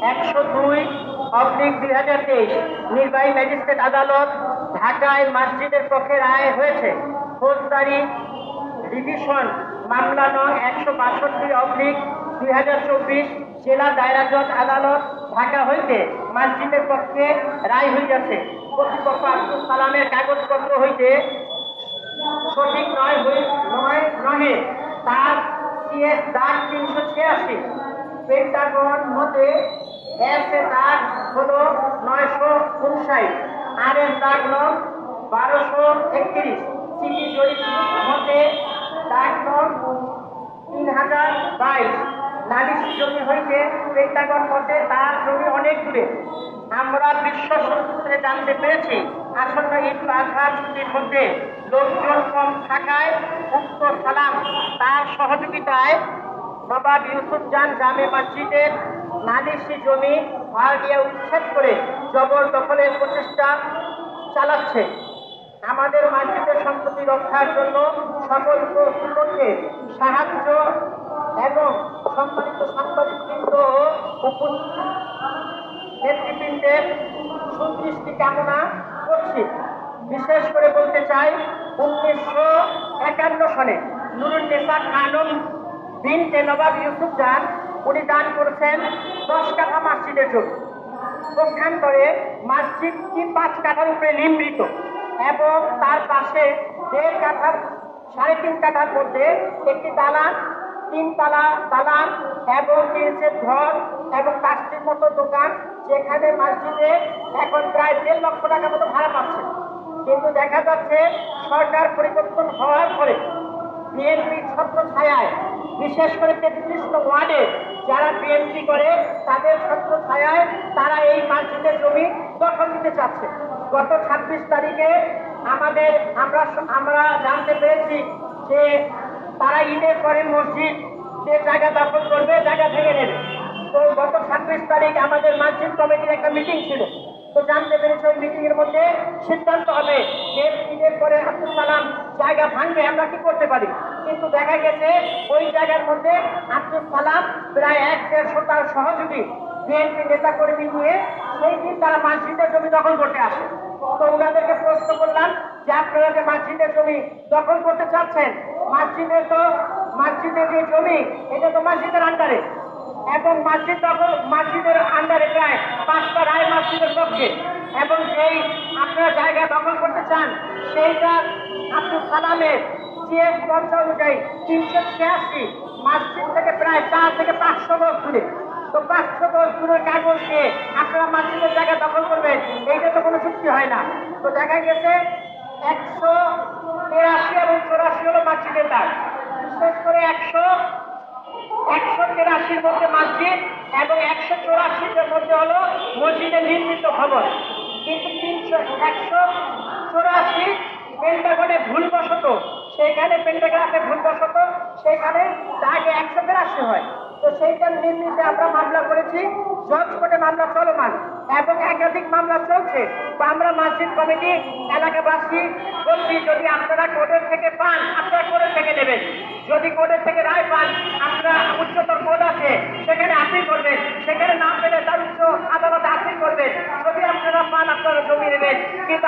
102/2023 নির্বাহী ম্যাজিস্ট্রেট আদালত ঢাকায় মসজিদের পক্ষে রায় হয়েছে। ফৌজদারি ডিভিশন মামলা নং 162/2024 জেলা দায়রা জজ আদালত ঢাকা হইতে মসজিদের পক্ষে রায় হইয়াছে। কর্তৃপক্ষ আব্দুল সালামের কাগজপত্র হইতে সঠিক নহে তার CS দাগ 386, পেন্টাগন মতে এস এ দাগ হলো 959, RS দাগ নং 1231, সিটি জরিপ মতে দাগ নং 3022। নালিশ জমি হইতে পেন্টাগন মতে তার জমি অনেক দূরে। আমরা বিশ্বস্ত সূত্রে জানতে পেরেছি আসন্ন ঈদুল আজহা ছুটির মধ্যে লোকজন কম থাকায় উক্ত সালাম তার সহযোগিতায় নবাব ইউসুফজান জামে মসজিদের নালিশি জমি ভাড়া দিয়ে উচ্ছেদ করে জবরদখলের প্রচেষ্টা চালাচ্ছে। আমাদের মসজিদের সম্পত্তি রক্ষার জন্য সকল কর্তৃপক্ষে সাহায্য এবং সম্মানিত সাংবাদিকবৃন্দ ও নেতৃবৃন্দের সুদৃষ্টি কামনা করছি। বিশেষ করে বলতে চাই 1951 সনে নুরুন্নেসা খানম বিনতে নবাব ইউসুফজান উনি দান করেছেন 10 কাঠা মসজিদের জন্য। পক্ষান্তরে মসজিদটি 5 কাঠার উপরে নির্মিত এবং তার পাশে 1.5 কাঠার 3.5 কাঠার মধ্যে একটি দালান, 3 তলা দালান এবং টিনের ঘর এবং 5টির মতো দোকান, যেখানে মসজিদে এখন প্রায় 1.5 লক্ষ টাকা মতো ভাড়া পাচ্ছে। কিন্তু দেখা যাচ্ছে সরকার পরিবর্তন হওয়ার পরে বিএনপির ছত্র ছায়ায়, বিশেষ করে 33 নং ওয়ার্ডে যারা বিএনপি করে তাদের ছত্র ছায়ায় তারা এই মসজিদের জমি দখল নিতে চাচ্ছে। গত 26 তারিখে আমরা জানতে পেরেছি যে তারা ঈদের পরে মসজিদ যে জায়গা দখল করবে, জায়গা ভেঙে নেবে। তো গত 26 তারিখ আমাদের মসজিদ কমিটির একটা মিটিং ছিল। তো জানতে পেরেছি ওই মিটিং এর মধ্যে সিদ্ধান্ত হবে যে ঈদের পরে আব্দুল সালাম জায়গা ভাঙবে, আমরা কি করতে পারি। কিন্তু দেখা গেছে ওই জায়গার মধ্যে আব্দুল সালাম প্রায় 1-150 তার সহযোগী বিএনপি নেতা কর্মী নিয়ে সেই দিন তারা মসজিদের জমি দখল করতে আসে। তো ওনাদেরকে প্রশ্ন করলাম যে আপনারা যে মসজিদের জমি দখল করতে চাচ্ছেন, মসজিদের যে জমি এটা তো মসজিদের আন্ডারে এবং মসজিদের আন্ডারে প্রায় 5টা রায় মসজিদের পক্ষে, এবং যেই আপনারা জায়গা দখল করতে চান সেইটা আব্দুল সালামের CS 50 অনুযায়ী 386 মসজিদ থেকে প্রায় 4 থেকে 500 গজ দূরে। তো 500 গজ দূরের কাগজ দিয়ে আপনারা মসজিদের জায়গা দখল করবেন, এইটা তো কোনো চুক্তি হয় না। তো দেখা গেছে 183 এবং 84 হলো মসজিদের দাগ। বিশেষ করে 183 মধ্যে মসজিদ এবং 184 মধ্যে হলো মসজিদের নির্মিত খবর। কিন্তু 184 পেন্টাগনে ভুলবশত, সেখানে পেন্টাগ্রাফে ভুলবশত সেখানে দাগে 183 হয়। তো সেইটার নির্মিতে আমরা মামলা করেছি, জজ কোর্টে মামলা চলমান এবং একাধিক মামলা চলছে। তো আমরা মসজিদ কমিটি এলাকাবাসী বলছি, যদি আপনারা কোর্টের থেকে পান আপনারা কোর্টের থেকে নেবেন, যদি কোর্টের থেকে রায় পান আপনারা উচ্চতর কোর্ট আছে সেখানে আপিল করবেন, সেখানে না পেলে তার উচ্চ আদালতে আপিল করবেন। যদি আপনারা পান আপনারা জমি নেবেন, কিন্তু